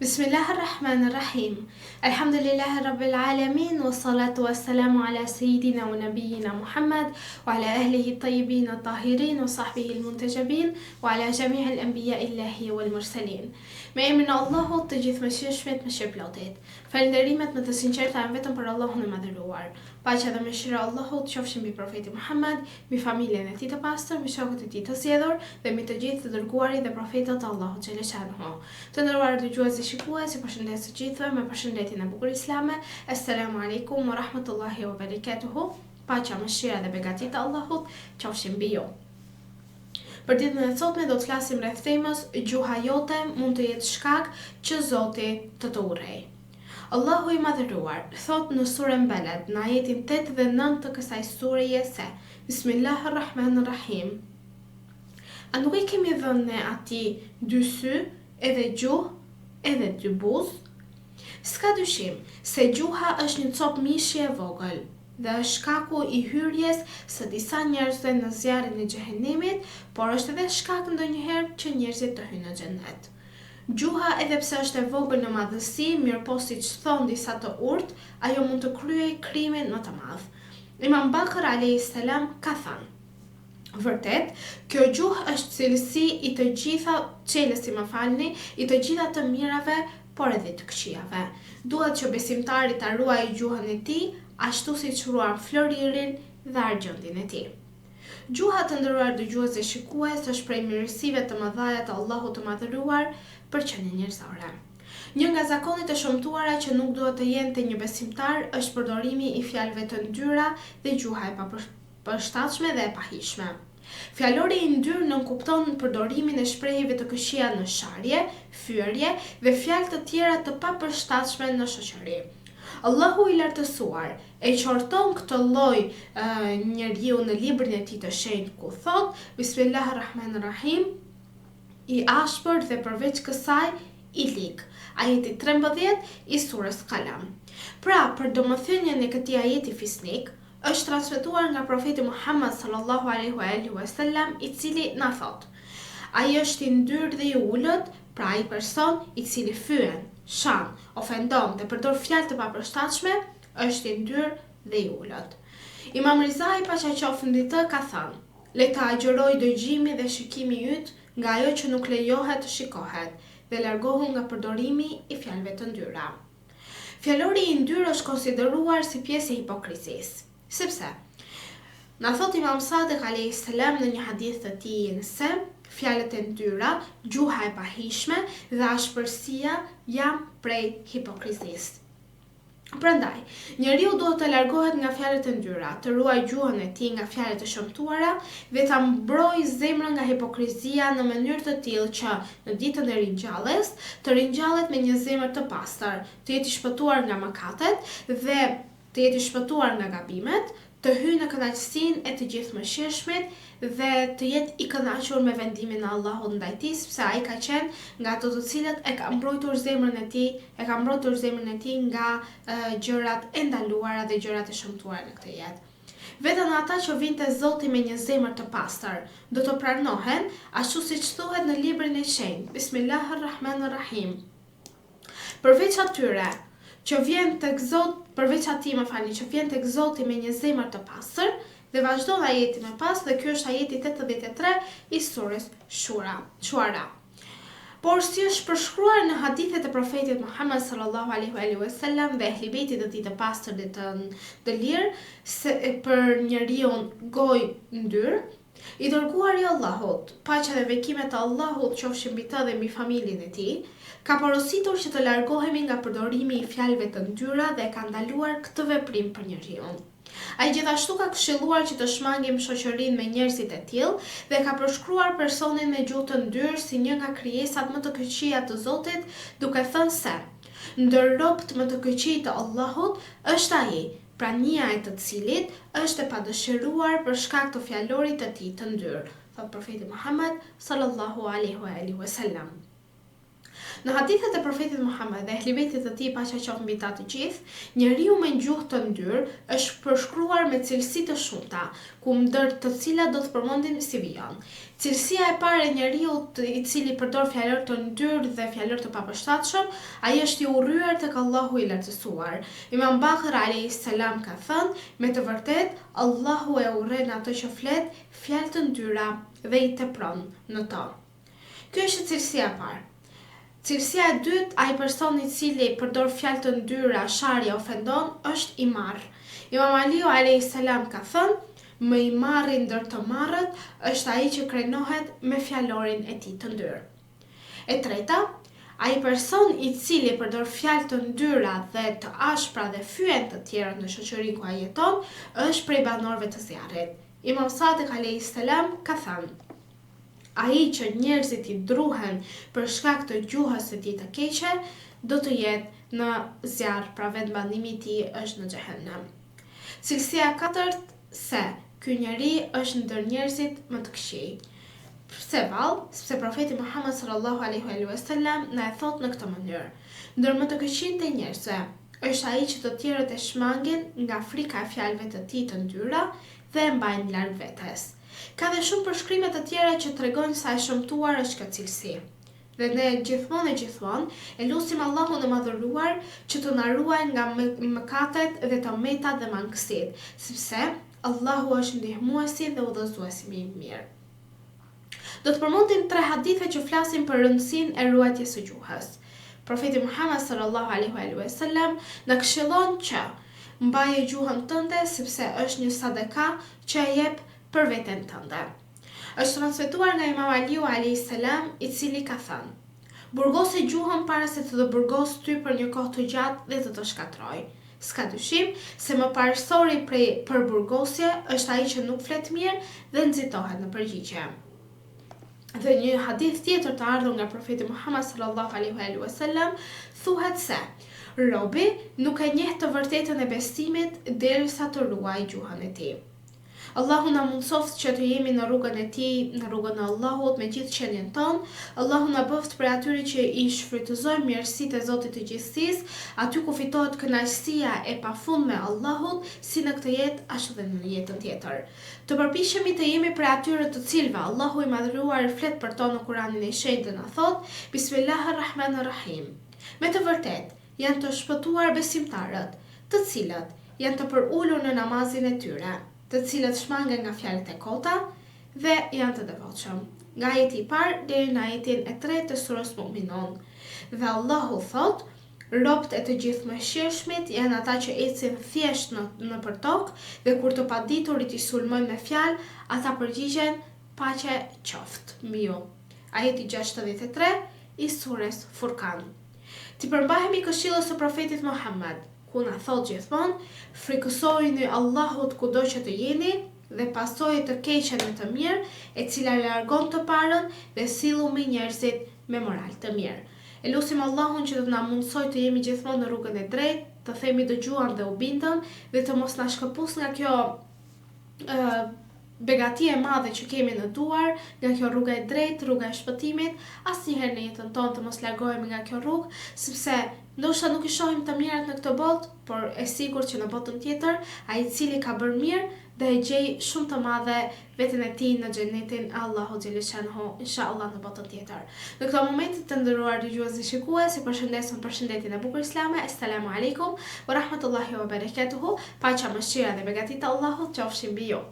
Bismillahirrahmanirrahim. Alhamdulillahi rabbil alamin wassalatu wassalamu ala sayyidina wa nabiyyina Muhammad wa ala ahlihi at-tayyibin at-tahirin wa sahbihi al-muntajabin wa ala jami'il anbiya'i Allahi wal mursalin. Me emrin e Allahut të gjithëmshirshmit, mëshirëplotit. Falënderimet më të sinqerta janë vetëm për Allahun e Madhëruar. Paqja dhe mëshira e Allahut qofshin mbi profetin Muhammad, mbi familjen e tij të pastër, mbi shokët e tij të zgjedhur dhe mbi të gjithë të dërguarit dhe profetët e Allahut xhaleshanuhu. Të nderuar dëgjues dhe shikues, ju përshëndes të gjithëve me përshëndetjen e bukur islame. Assalamu alaikum wa rahmatullahi wa barakatuhu. Paqja, mëshira dhe begatit e Allahut qofshin mbi ju. Për ditën e sotme do të flasim rreth temës gjuha jote mund të jetë shkak që Zoti të urrejë. Allahu i Madhëruar thot në surën Balad, në ajetin 8 dhe 9 të kësaj sureje se Bismillahirrahmanirrahim. A nuk i kemi dhënë ne atij dy sy, edhe gjuhë, edhe dy buzë? S'ka dyshim se gjuha është një copë mishi e vogël dhe është shkaku i hyrjes së disa njerëzve në zjarrin e xhehenemit, por është edhe shkak ndonjëherë që njerëzit të hyjnë në xhennet. Gjuha, edhe pse është e vogël në madhësi, mirëpo siç thon disa të urtë, ajo mund të kryejë krimin më të madh. Imam Bakr alayhis salam ka thënë: vërtet, kjo gjuhë është cilësi i të gjitha i të gjitha të mirave, por edhe të këqijave. Duhet që besimtari ta ruajë gjuhën e tij, ashtu siç ruan floririn dhe argjendin e tij. Gjuha, të nderuar dëgjues dhe shikues, është prej mirësive të mëdha të Allahut të Madhëruar për qenien njerëzore. Një nga zakonet e shëmtuara që nuk duhet të jenë te një besimtar është përdorimi i fjalëve të ndyra dhe gjuha e papërshtatshme dhe e pahishme. Fjalori i ndyrë nënkupton përdorimin e shprehjeve të këqija në sharje, fyerje dhe fjalë të tjera të papërshtatshme në shoqëri. Allahu i lartësuar e qorton këtë lloj njeriu në librin e tij të shenjtë ku thot Bismillahirrahmanirrahim, i ashpër dhe përveç kësaj i lig. Ajeti 13 i surës Qalam. Pra, për domethënien e këtij ajeti fisnik është transmetuar nga profeti Muhammad sallallahu alaihi wasallam, i cili na thot: ai është i ndyrë dhe i ulët, pra ai person i cili fyen, shan, ofendon dhe përdor fjalë të papërshtatshme, është i ndyrë dhe i ulët. Imam Rizai, paqja qoftë mbi të, ka thënë: le ta agjëroj dëgjimi dhe shikimi yt nga ajo që nuk lejohet të shikohet dhe largohu nga përdorimi i fjalëve të ndyra. Fjalori i ndyrë është konsideruar si pjesë e hipokrizisë. Sepse, na thot Imam Sadiq alayhis salam në një hadith të tij se fjalët e ndyra, gjuha e pahishme dhe ashpërsia janë prej hipokrizisë. Prandaj, njeriu duhet të largohet nga fjalët e ndyra, të ruajë gjuhën e tij nga fjalët e shëmtuara dhe ta mbrojë zemrën nga hipokrizia në mënyrë të tillë që në ditën e ringjalljes të ringjallet me një zemër të pastër, të jetë i shpëtuar nga mëkatet dhe të jetë i shpëtuar nga gabimet, të hyjë në kënaqësinë e të gjithëmshirshmit dhe të jetë i kënaqur me vendimin e Allahut ndaj tij, sepse ai ka qenë nga ato të cilët e ka mbrojtur zemrën e tij, nga gjërat e ndaluara dhe gjërat e shëmtuara në këtë jetë. Vetëm ata që vinë te Zoti me një zemër të pastër do të pranohen, ashtu siç thuhet në librin e shenjtë, Bismillahirrahmanirrahim. Përveç atyre që vjen tek Zoti, përveç atij që vjen tek Zoti me një zemër të pastër, dhe vazhdon ajeti më pas, dhe ky është ajeti 83 i surës Shuara. Por si është përshkruar në hadithet e profetit Muhammad sallallahu alaihi wasallam dhe ehlibetit të tij të pastër dhe të lirë, se për njeriu gojë ndyrë, i dërguari i Allahut, paqja dhe bekimet e Allahut qofshin mbi të dhe mbi familjen e tij, ka porositur që të largohemi nga përdorimi i fjalëve të ndyra dhe ka ndaluar këtë veprim për njeriu. Ai gjithashtu ka këshilluar që të shmangim shoqërinë me njerëzit e tillë dhe ka përshkruar personin me gjuhë të ndyrë si një nga krijesat më të këqija të Zotit, duke thënë se ndër robët më të këqij të Allahut është ai, prania e të cilit është e padëshiruar për shkak të fjalorit të tij të ndyrë, thot profeti Muhammad sallallahu alaihi wasallam. Në hadithet e profetit Muhammed dhe ehlibetit të tij paqja qoftë mbi ta të gjithë, njeriu me gjuhë të ndyrë është përshkruar me cilësi të shumta, ku ndër të cilat do të përmendim si vijon. Cilësia e parë e njeriut i cili përdor fjalor të ndyrë dhe fjalor të papërshtatshëm, ai është i urryer tek Allahu i lartësuar. Imam Bakr alayhis salam ka thënë, me të vërtetë Allahu e urren ato që flet fjalë të ndyra dhe i tepron në to. Kjo është cilësia e parë. Cilësia e dytë, ai person i cili përdor fjalë të ndyra, sharje, ofendon, është i marr. Imam Aliu alayhis salam ka thënë, më i marri ndër të marrët është ai që krenohet me fjalorin e tij të ndyrë. E treta, ai person i cili përdor fjalë të ndyra dhe të ashpra dhe fyen të tjerët në shoqëri ku ai jeton, është prej banorëve të zjarrit. Imam Sadiq alayhis salam ka thënë, ai që njerëzit i druhen për shkak të gjuhës së tij të keqe, do të jetë në zjarr, pra vendbanimi i tij është në xhehenem. Cilësia e katërt, se ky njeri është ndër njerëzit më të këqij. Pse vallë? Sepse profeti Muhammed sallallahu alaihi wasallam na e thot në këtë mënyrë. Ndër më të këqijtë e njerëzve është ai që të tjerët e shmangin nga frika e fjalëve të tij të ndyra dhe e mbajnë larg vetes. Ka dhe shumë përshkrime të tjera që tregojnë sa e shëmtuar është këtë cilësi. Dhe ne gjithmonë e lutim Allahun e madhëruar që të na ruaj nga mëkatet dhe tëmetat dhe mangësitë, sepse Allahu është ndihmuesi dhe udhëzuesi më i mirë. Do të përmendim 3 hadithe që flasin për rëndësinë e ruajtjes së gjuhës. Profeti Muhammed sallallahu alaihi wasallam na këshillon që mbaje gjuhën tënde sepse është një sadaka që e jep për veten tënde. Është transmetuar nga Imam Aliu alayhis salam, i cili ka thënë, burgose gjuhën para se të burgos ty për një kohë të gjatë dhe të shkatroj. S'ka dyshim se më parësori për burgosje është ai që nuk flet mirë dhe nxitohet në përgjigje. Dhe një hadith tjetër të ardhur nga profeti Muhammed sallallahu alaihi wasallam thuhet se robi nuk e njeh të vërtetën e besimit derisa të ruajë gjuhën e tij. Allahu na mundsoft që të jemi në rrugën e tij, në rrugën e Allahut me gjithë qenien ton. Allahu na bëft për atyre që i shfrytëzojnë mirësitë e Zotit të gjithësisë, aty ku fitohet kënaqësia e pafundme e Allahut, si në këtë jetë ashtu dhe në jetën tjetër. Të përpiqemi të jemi për atyre të cilëve Allahu i madhëruar flet për to në Kur'anin e shenjtë dhe na thot, Bismillahirrahmanirrahim. Me të vërtetë janë të shpëtuar besimtarët, të cilët janë të përulur në namazin e tyre, të cilët shmangen nga fjalët e kota dhe janë të devotshëm. Nga ajeti i parë deri në ajetin e 3 të surës Mu'minun. Dhe Allahu thot, robët e të gjithë mëshirshmit janë ata që ecin thjesht nëpër tokë dhe kur të paditurit i sulmojnë me fjalë, ata përgjigjen paqe qoftë mbi ju. Ajeti 63 i surës Furqan. Ti përmbahemi këshillës së profetit Muhammed, ku na thot gjithmonë, frikësojeni Allahut kudo që të jeni dhe pasojeni të keqen me të mirë, e cila largon të parën dhe sillu me njerëzit me moral të mirë. E lutim Allahun që të na mundsoj të jemi gjithmonë në rrugën e drejtë, të themi dëgjuam dhe u bindëm dhe të mos na shkëpus nga kjo begati e madhe që kemi në duar, nga kjo rruga e drejtë, rruga e shpëtimit. Asnjëherë në jetën tonë të mos largohemi nga kjo rrugë, sepse ndoshta nuk i shohim të mirat në këtë botë, por e sigurt që në botën tjetër, ai i cili ka bërë mirë dhe e gjej shumë të madhe veten e tij në xhenetin e Allahut xheleshanhu, inshallah në botën tjetër. Në këtë moment të nderuar dëgjues dhe shikues, ju përshëndes me përshëndetjen e bukur islame. Assalamu alaikum wa rahmatullahi wa barakatuhu. Paqja, mëshira dhe begatit e Allahut qofshin mbi ju.